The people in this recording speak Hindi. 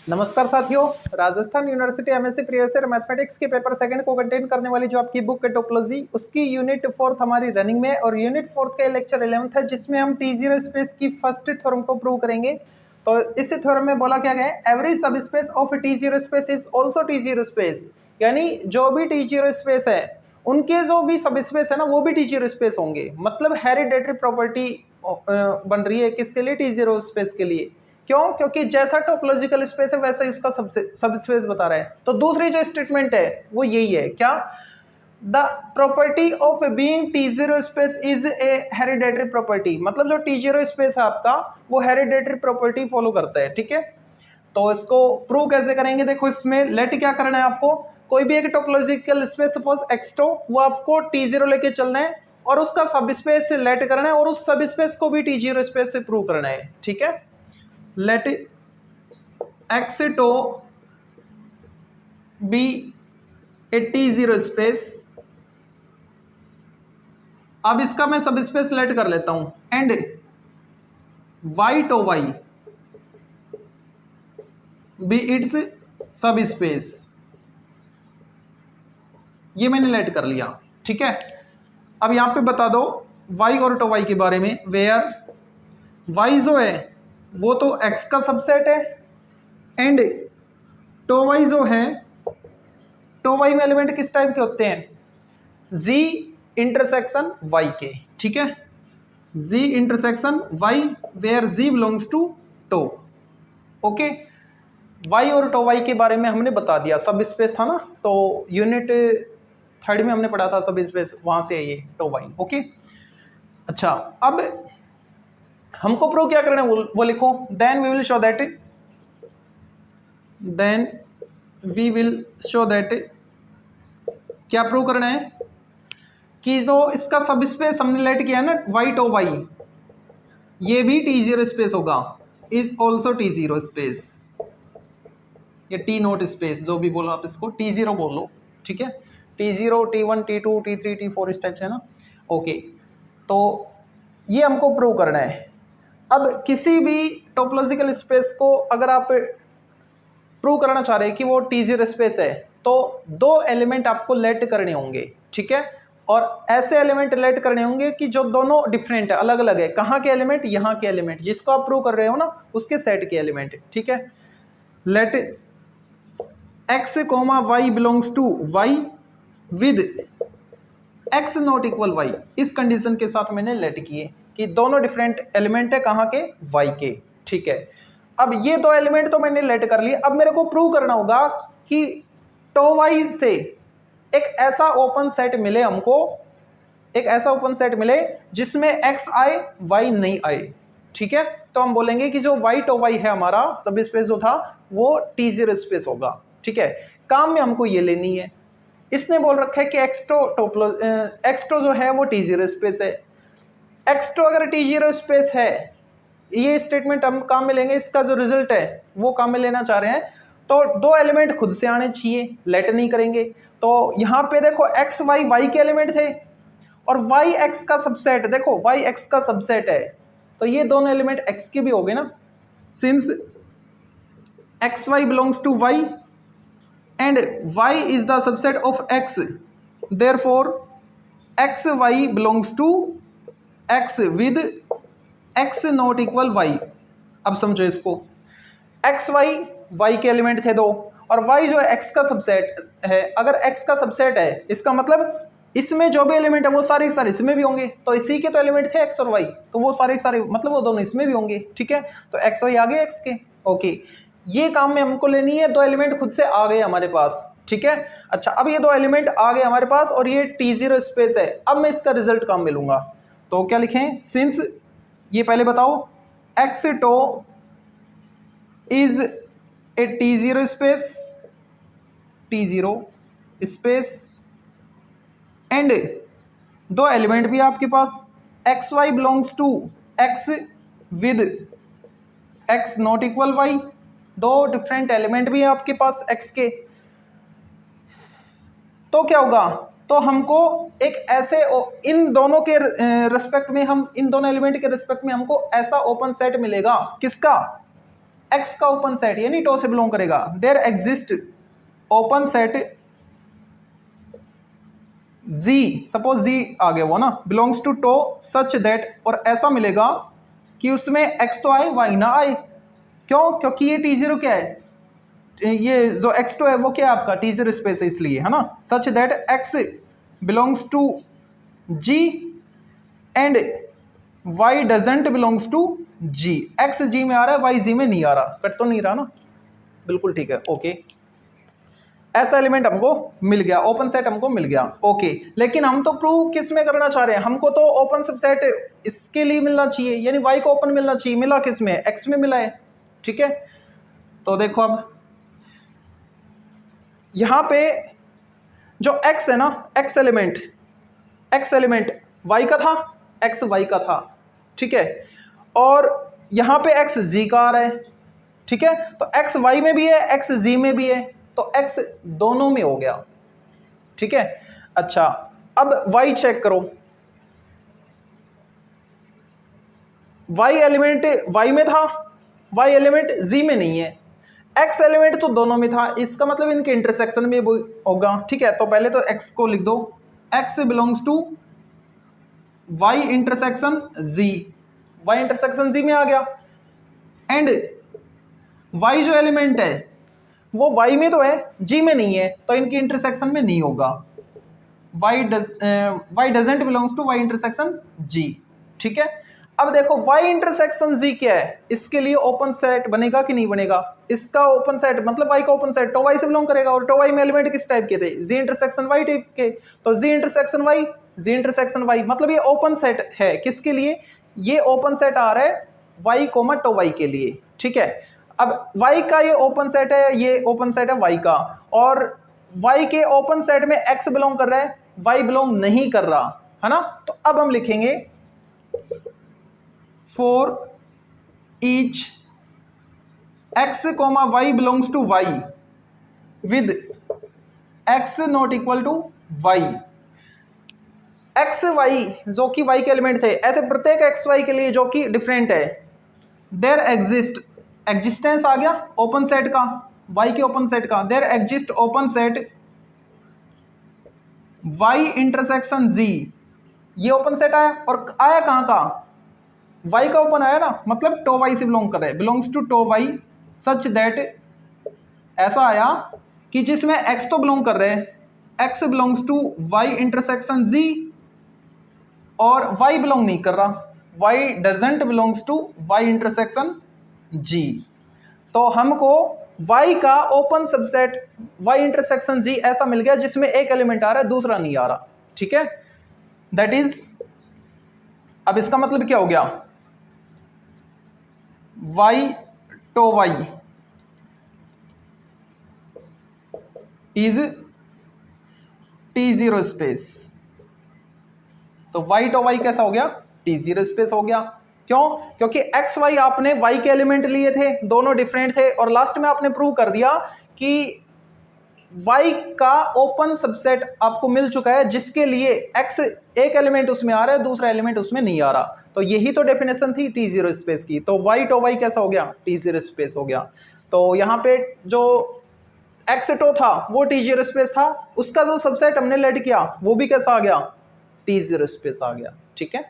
नमस्कार साथियों, Rajasthan university MSc previous year mathematics के पेपर सेकंड को कंटेन करने वाली जो आपकी बुक है टोपोलॉजी, उसकी यूनिट 4 हमारी रनिंग में और यूनिट 4 का लेक्चर 11 है जिसमें हम T0 स्पेस की फर्स्ट थ्योरम को प्रूव करेंगे। तो इस थ्योरम में बोला क्या गया है, एवरी सब space of T0 space is also T0 space, यानी जो भी T0 स्पेस है उनके जो भी सब स्पेस है ना वो भी T0 स्पेस होंगे। मतलब हेरिडेटरी प्रॉपर्टी बन रही है किसके लिए, T0 स्पेस के लिए। क्यों? क्योंकि जैसा टोपोलॉजिकल स्पेस है वैसा ही उसका सब स्पेस बता रहा है। तो दूसरी जो स्टेटमेंट है वो यही है, क्या? The property of being T0 space is a hereditary property, मतलब जो T0 स्पेस है आपका वो हेरिडेटरी प्रॉपर्टी फॉलो करता है। ठीक है, तो इसको प्रूव कैसे करेंगे? देखो, इसमें लेट क्या करना है आपको, कोई भी एक टोपोलॉजिकल स्पेस सपोज x2, वो आपको T0 लेके चलना है और उसका सब स्पेस से लेट करना है और उस सब स्पेस को भी T0 स्पेस से प्रूव करना है। ठीक है, let x2 be a T0 space. अब इसका मैं सब स्पेस लेट कर लेता हूं एंड y बी इट्स सब स्पेस, ये मैंने लेट कर लिया। ठीक है, अब यहां पे बता दो y और टो y के बारे में, वेयर y जो है वो तो x का सबसेट है एंड टो y जो है, टो y में एलिमेंट किस टाइप के होते हैं, z इंटरसेक्शन y के। ठीक है, z intersection y where z belongs to tau. Okay, y और टो y के बारे में हमने बता दिया, सब स्पेस था ना, तो यूनिट 3 में हमने पढ़ा था सब स्पेस, वहां से है ये टो y। ओके, अच्छा, अब हमको प्रूव क्या करना है वो लिखो। Then we will show that क्या प्रूव करना है कि जो इसका सब स्पेस हमने लेट किया है ना y टो y, ये भी T0 स्पेस होगा, इज ऑल्सो T0 स्पेस, ये T नोट स्पेस जो भी बोलो आप इसको T0 बोलो। ठीक है, T0, T1, T2, T3, T4 इस टाइप से है ना। ओके, तो ये हमको प्रूव करना है। अब किसी भी टोपोलॉजिकल स्पेस को अगर आप प्रूव करना चाह रहे हैं कि वो T0 स्पेस है, तो दो एलिमेंट आपको लेट करने होंगे। ठीक है, और ऐसे एलिमेंट लेट करने होंगे कि जो दोनों डिफरेंट है, अलग अलग है। कहाँ के एलिमेंट? यहाँ के एलिमेंट, जिसको आप प्रूव कर रहे हो ना उसके सेट के एलिमेंट। ठीक है, let x, y belongs to y with x not equal y, इस कंडीशन के साथ मैंने लेट किए कि दोनों डिफरेंट एलिमेंट है, कहाँ के? y के। ठीक है, अब ये दो एलिमेंट तो मैंने लेट कर लिए, अब मेरे को प्रूव करना होगा कि टो y से एक ऐसा ओपन सेट मिले हमको, एक ऐसा ओपन सेट मिले जिसमें x आए y नहीं आए। ठीक है, तो हम बोलेंगे कि जो y टो y है हमारा सब स्पेस जो था वो T0 स्पेस होगा। ठीक है, काम में हमको ये लेनी है। इसने बोल रखा है कि x2 जो है वो T0 स्पेस है। x2 अगर T0 स्पेस है, ये स्टेटमेंट हम काम में लेंगे, इसका जो रिजल्ट है वो काम में लेना चाह रहे हैं, तो दो एलिमेंट खुद से आने चाहिए, लेट नहीं करेंगे। तो यहां पे देखो x y के एलिमेंट थे और y x का सबसेट, देखो y x का सबसेट है, तो ये दोनों एलिमेंट x के भी हो गए ना, since x y belongs to y and y is the subset of x, therefore x y belongs to x with x not equal y। अब समझो इसको, x y y के एलिमेंट थे दो और y जो है x का सबसेट है। अगर x का सबसेट है इसका मतलब इसमें जो भी एलिमेंट है वो सारे के सारे इसमें भी होंगे, तो इसी के तो एलिमेंट थे x और y, तो वो सारे के सारे मतलब वो दोनों इसमें भी होंगे। ठीक है, तो x y आ गए x के। ओके, ये काम में हमको लेनी है, दो एलिमेंट खुद से आ गए हमारे पास। ठीक है, अच्छा, अब ये दो एलिमेंट आ गए हमारे पास और ये T0 स्पेस है। अब मैं इसका रिजल्ट काम में लूंगा, तो क्या लिखें? सिंस, ये पहले बताओ, x2 is a T0 space, T0 space and दो एलिमेंट भी आपके पास, X Y belongs to x with x not equal y, दो डिफरेंट एलिमेंट भी है आपके पास x के। तो क्या होगा, तो हमको एक ऐसे इन दोनों के रेस्पेक्ट में, हम इन दोनों एलिमेंट के रेस्पेक्ट में हमको ऐसा ओपन सेट मिलेगा, किसका? एक्स का ओपन सेट यानी टो से बिलोंग करेगा, there exist open set G, suppose G आ गया वो ना, belongs to tau such that, और ऐसा मिलेगा कि उसमें एक्स तो आए वाई ना आए। क्यों? क्योंकि ये T0 क्या है, ये जो x2 है वो क्या है आपका T0 स्पेस है, इसलिए है ना। Such that x belongs to g and y doesn't belongs to g। x g में आ रहा है, y g में नहीं आ रहा, कट तो नहीं रहा ना, बिल्कुल ठीक है, ओके। ऐसा एलिमेंट हमको मिल गया, ओपन सेट हमको मिल गया, ओके। लेकिन हम तो प्रूव किस में करना चाह रहे हैं, हमको तो ओपन सबसेट इसके लिए मिलना चाहिए, यानी y को ओपन मिलना चाहिए, मिला किस में, x में मिला है, ठीक है। तो देखो अब यहां पे जो x है ना, x एलिमेंट y का था, x y का था, ठीक है, और यहां पे x z का आ रहा है, ठीक है। तो x y में भी है, x z में भी है, तो x दोनों में हो गया, ठीक है। अच्छा, अब y चेक करो, y एलिमेंट y में था, y एलिमेंट z में नहीं है, x एलिमेंट तो दोनों में था, इसका मतलब इनके इंटरसेक्शन में होगा, ठीक है। तो पहले तो x को लिख दो, x belongs to y intersection z, y intersection z में आ गया, एंड y जो एलिमेंट है वो y में तो है, g में नहीं है, तो इनकी इंटरसेक्शन में नहीं होगा, y doesn't belongs to y intersection g, ठीक है। अब देखो y इंटरसेक्शन z क्या है, इसके लिए ओपन सेट बनेगा कि नहीं बनेगा, इसका ओपन सेट मतलब y का ओपन सेट टो y से बिलोंग करेगा, और टो y में एलिमेंट किस टाइप के थे, z इंटरसेक्शन y टाइप के, तो z इंटरसेक्शन y मतलब ये ओपन सेट है, किसके लिए, ये ओपन सेट आ रहा है y कोमा टो y के लिए, ठीक है। अब y का ये ओपन सेट है, ये ओपन सेट है y का, और y के ओपन सेट में x बिलोंग कर रहा है, y बिलोंग नहीं कर रहा है ना। तो अब हम लिखेंगे for each x comma y belongs to y with x not equal to y, x y जो कि y के एलिमेंट थे, ऐसे प्रत्येक x y के लिए जो कि डिफरेंट है, देयर एग्जिस्टेंस आ गया ओपन सेट का, y के ओपन सेट का, there exist open set y intersection z, ये ओपन सेट आया, और आया कहां का, y का ओपन आया ना, मतलब टो y से बिलोंग कर रहे, belongs to tau y such that, ऐसा आया कि जिसमें x तो बिलोंग कर रहे, x belongs to y intersection z, और y बिलोंग नहीं कर रहा, y doesn't belongs to y intersection g। तो हमको y का open subset y intersection g ऐसा मिल गया जिसमें एक एलिमेंट आ रहा है, दूसरा नहीं आ रहा, ठीक है। दैट इज, अब इसका मतलब क्या हो गया, y tau y is T0 space, तो y टो y कैसा हो गया, T0 स्पेस हो गया। क्यों? क्योंकि x y आपने y के एलिमेंट लिए थे, दोनों डिफरेंट थे, और लास्ट में आपने प्रूव कर दिया कि y का ओपन सबसेट आपको मिल चुका है जिसके लिए x एक एलिमेंट उसमें आ रहा है, दूसरा एलिमेंट उसमें नहीं आ रहा, तो यही तो डेफिनेशन थी T0 स्पेस की। तो y टो y कैसा हो गया, T0 स्पेस हो गया। तो यहाँ पे जो x टो था वो T0 स्पेस था, उसका जो सबसेट हमने लेट किया वो भी कैसा आ गया, T0 स्पेस आ गया, ठीक है।